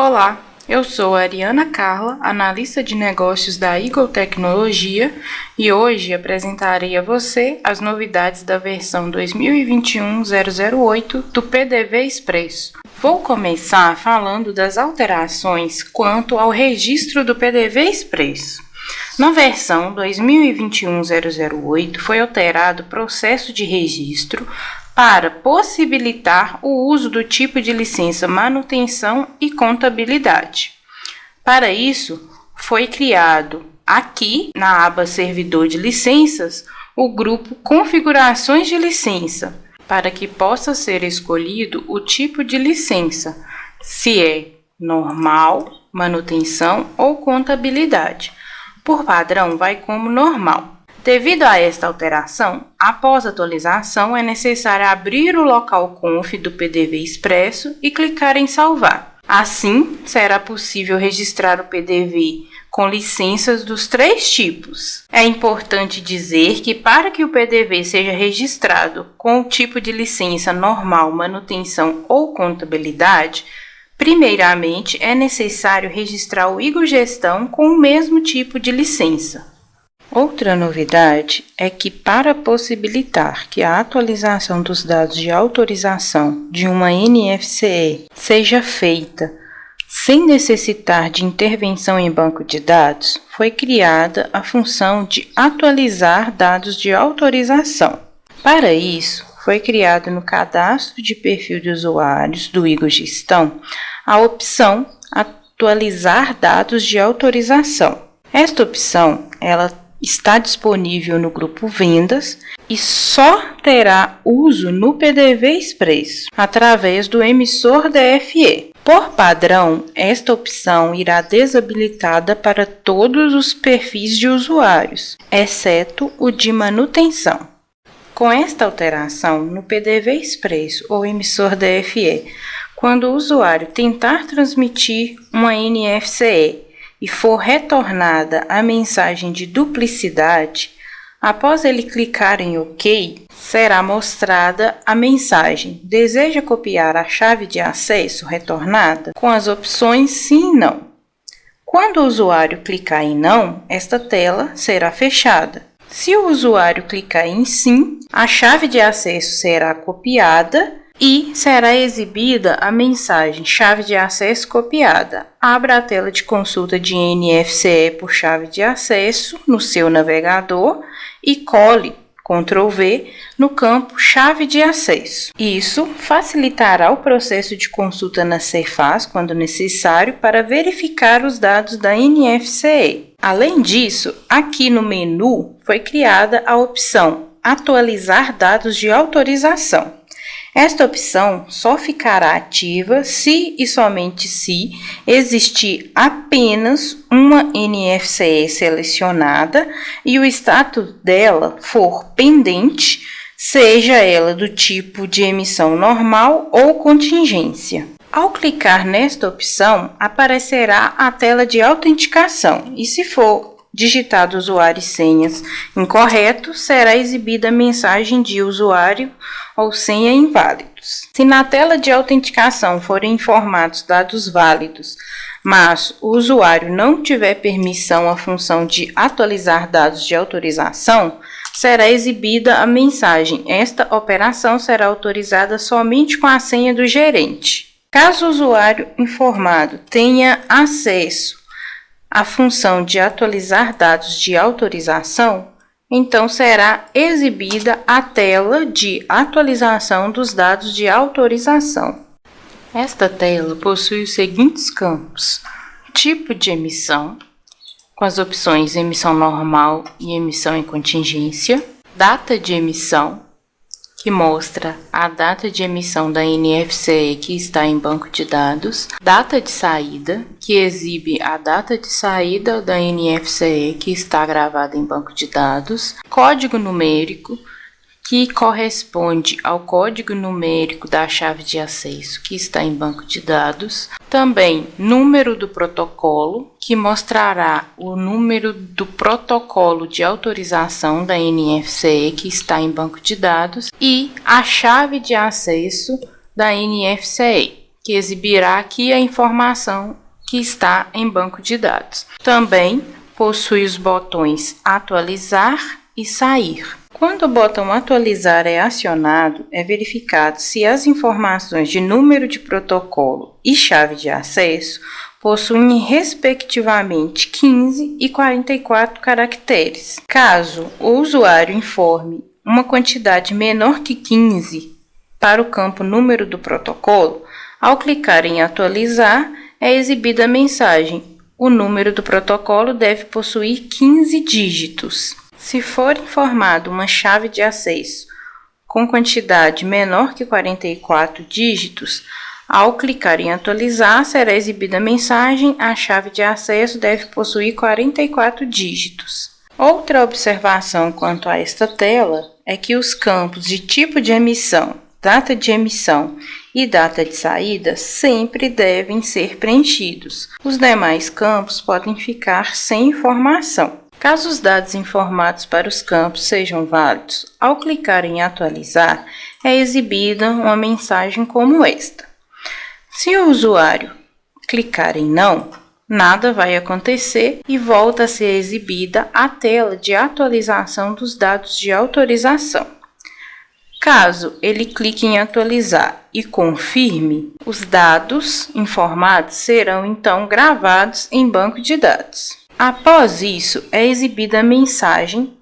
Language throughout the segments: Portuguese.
Olá, eu sou a Ariana Carla, analista de negócios da Eagle Tecnologia, e hoje apresentarei a você as novidades da versão 2021.008 do PDV Expresso. Vou começar falando das alterações quanto ao registro do PDV Expresso. Na versão 2021.008 foi alterado o processo de registro para possibilitar o uso do tipo de licença manutenção e contabilidade. Para isso, foi criado aqui na aba Servidor de Licenças o grupo Configurações de Licença, para que possa ser escolhido o tipo de licença, se é normal, manutenção ou contabilidade. Por padrão, vai como normal. Devido a esta alteração, após a atualização, é necessário abrir o local conf do PDV Expresso e clicar em salvar. Assim, será possível registrar o PDV com licenças dos 3 tipos. É importante dizer que para que o PDV seja registrado com o tipo de licença normal, manutenção ou contabilidade, primeiramente é necessário registrar o Eagle Gestão com o mesmo tipo de licença. Outra novidade é que, para possibilitar que a atualização dos dados de autorização de uma NFCE seja feita sem necessitar de intervenção em banco de dados, foi criada a função de atualizar dados de autorização. Para isso, foi criado no cadastro de perfil de usuários do Eagle Gestão a opção Atualizar dados de autorização. Esta opção, está disponível no grupo Vendas e só terá uso no PDV Expresso, através do emissor DFE. Por padrão, esta opção irá desabilitada para todos os perfis de usuários, exceto o de manutenção. Com esta alteração, no PDV Expresso ou emissor DFE, quando o usuário tentar transmitir uma NFCE e for retornada a mensagem de duplicidade, após ele clicar em OK, será mostrada a mensagem "Deseja copiar a chave de acesso retornada?" com as opções Sim e Não. Quando o usuário clicar em Não, esta tela será fechada. Se o usuário clicar em Sim, a chave de acesso será copiada e será exibida a mensagem "Chave de acesso copiada". Abra a tela de consulta de NFCE por chave de acesso no seu navegador e cole Ctrl V no campo Chave de acesso. Isso facilitará o processo de consulta na Cefaz quando necessário para verificar os dados da NFCE. Além disso, aqui no menu foi criada a opção Atualizar dados de autorização. Esta opção só ficará ativa se e somente se existir apenas uma NFCE selecionada e o status dela for pendente, seja ela do tipo de emissão normal ou contingência. Ao clicar nesta opção, aparecerá a tela de autenticação e, se for digitado usuário e senhas incorreto, será exibida a mensagem de usuário ou senha inválidos. Se na tela de autenticação forem informados dados válidos, mas o usuário não tiver permissão à função de atualizar dados de autorização, será exibida a mensagem "Esta operação será autorizada somente com a senha do gerente". Caso o usuário informado tenha acesso à função de atualizar dados de autorização, então será exibida a tela de atualização dos dados de autorização. Esta tela possui os seguintes campos: tipo de emissão, com as opções emissão normal e emissão em contingência, data de emissão, que mostra a data de emissão da NFCE que está em banco de dados, data de saída, que exibe a data de saída da NFCE que está gravada em banco de dados, código numérico, que corresponde ao código numérico da chave de acesso que está em banco de dados. Também número do protocolo, que mostrará o número do protocolo de autorização da NFCE que está em banco de dados, e a chave de acesso da NFCE. que exibirá aqui a informação que está em banco de dados. Também possui os botões atualizar e sair. Quando o botão atualizar é acionado, é verificado se as informações de número de protocolo e chave de acesso possuem respectivamente 15 e 44 caracteres. Caso o usuário informe uma quantidade menor que 15 para o campo número do protocolo, ao clicar em atualizar, é exibida a mensagem: o número do protocolo deve possuir 15 dígitos. Se for informado uma chave de acesso com quantidade menor que 44 dígitos, ao clicar em atualizar, será exibida a mensagem: a chave de acesso deve possuir 44 dígitos. Outra observação quanto a esta tela é que os campos de tipo de emissão, data de emissão e data de saída sempre devem ser preenchidos. Os demais campos podem ficar sem informação. Caso os dados informados para os campos sejam válidos, ao clicar em atualizar, é exibida uma mensagem como esta. Se o usuário clicar em não, nada vai acontecer e volta a ser exibida a tela de atualização dos dados de autorização. Caso ele clique em atualizar e confirme, os dados informados serão então gravados em banco de dados. Após isso, é exibida a mensagem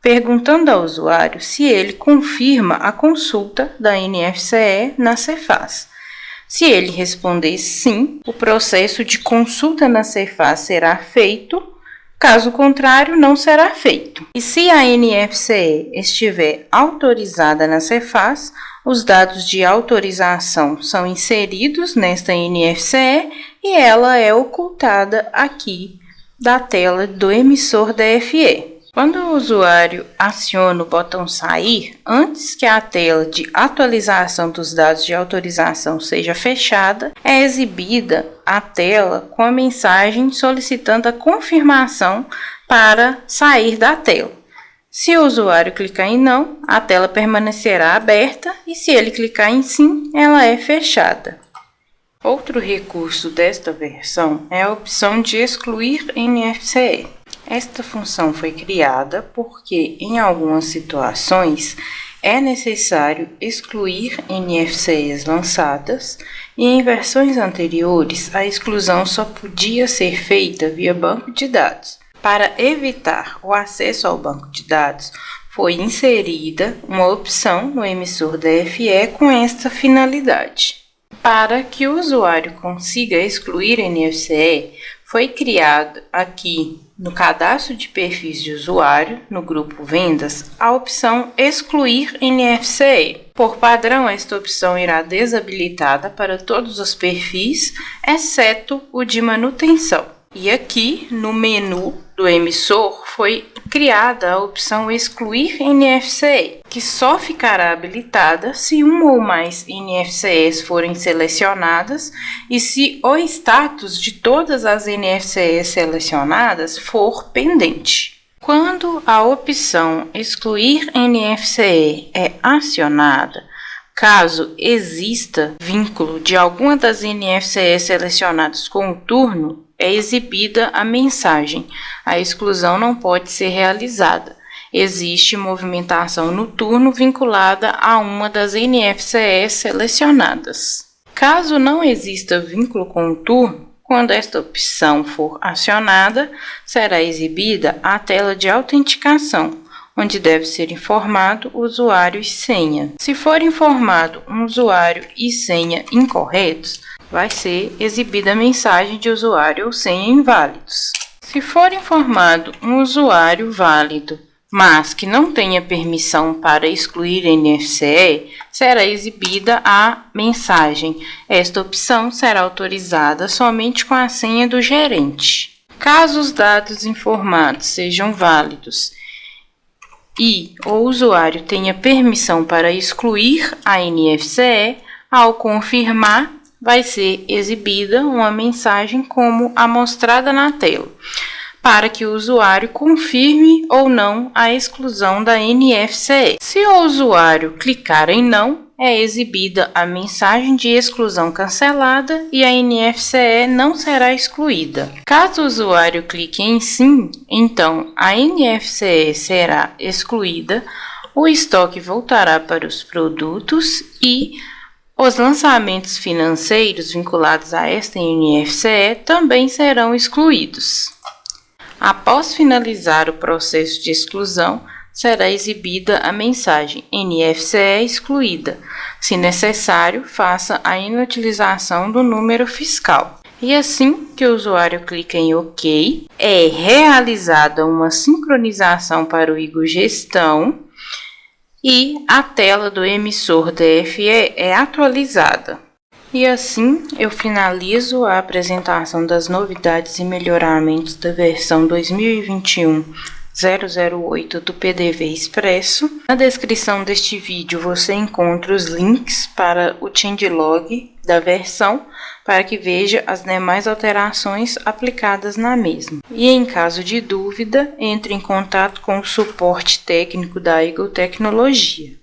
perguntando ao usuário se ele confirma a consulta da NFCE na Cefaz. Se ele responder sim, o processo de consulta na Cefaz será feito, caso contrário, não será feito. E se a NFCE estiver autorizada na Cefaz, os dados de autorização são inseridos nesta NFCE e ela é ocultada aqui da tela do emissor DFE. Quando o usuário aciona o botão sair, antes que a tela de atualização dos dados de autorização seja fechada, é exibida a tela com a mensagem solicitando a confirmação para sair da tela. Se o usuário clicar em não, a tela permanecerá aberta e se ele clicar em sim, ela é fechada. Outro recurso desta versão é a opção de excluir NFCE. Esta função foi criada porque, em algumas situações, é necessário excluir NFCEs lançadas e, em versões anteriores, a exclusão só podia ser feita via banco de dados. Para evitar o acesso ao banco de dados, foi inserida uma opção no emissor DFE com esta finalidade. Para que o usuário consiga excluir NFCE, foi criado aqui no cadastro de perfis de usuário, no grupo Vendas, a opção Excluir NFCE. Por padrão, esta opção irá desabilitada para todos os perfis, exceto o de manutenção. E aqui, no menu do emissor, foi criada a opção Excluir NFCE, que só ficará habilitada se uma ou mais NFCEs forem selecionadas e se o status de todas as NFCEs selecionadas for pendente. Quando a opção Excluir NFCE é acionada, caso exista vínculo de alguma das NFCEs selecionadas com o turno, é exibida a mensagem: a exclusão não pode ser realizada. Existe movimentação no turno vinculada a uma das NFCEs selecionadas. Caso não exista vínculo com o turno, quando esta opção for acionada, será exibida a tela de autenticação, onde deve ser informado o usuário e senha. Se for informado um usuário e senha incorretos, vai ser exibida a mensagem de usuário ou senha inválidos. Se for informado um usuário válido, mas que não tenha permissão para excluir NFCE, será exibida a mensagem: esta opção será autorizada somente com a senha do gerente. Caso os dados informados sejam válidos e o usuário tenha permissão para excluir a NFCE, ao confirmar, vai ser exibida uma mensagem como a mostrada na tela: para que o usuário confirme ou não a exclusão da NFCE. Se o usuário clicar em não, é exibida a mensagem de exclusão cancelada e a NFCE não será excluída. Caso o usuário clique em sim, então a NFCE será excluída, o estoque voltará para os produtos e os lançamentos financeiros vinculados a esta NFCE também serão excluídos. Após finalizar o processo de exclusão, será exibida a mensagem NFCE excluída. Se necessário, faça a inutilização do número fiscal. E assim que o usuário clica em OK, é realizada uma sincronização para o Igor Gestão e a tela do emissor DFE é atualizada. E assim eu finalizo a apresentação das novidades e melhoramentos da versão 2021.008 do PDV Expresso. Na descrição deste vídeo você encontra os links para o changelog da versão, para que veja as demais alterações aplicadas na mesma. E em caso de dúvida, entre em contato com o suporte técnico da Eagle Tecnologia.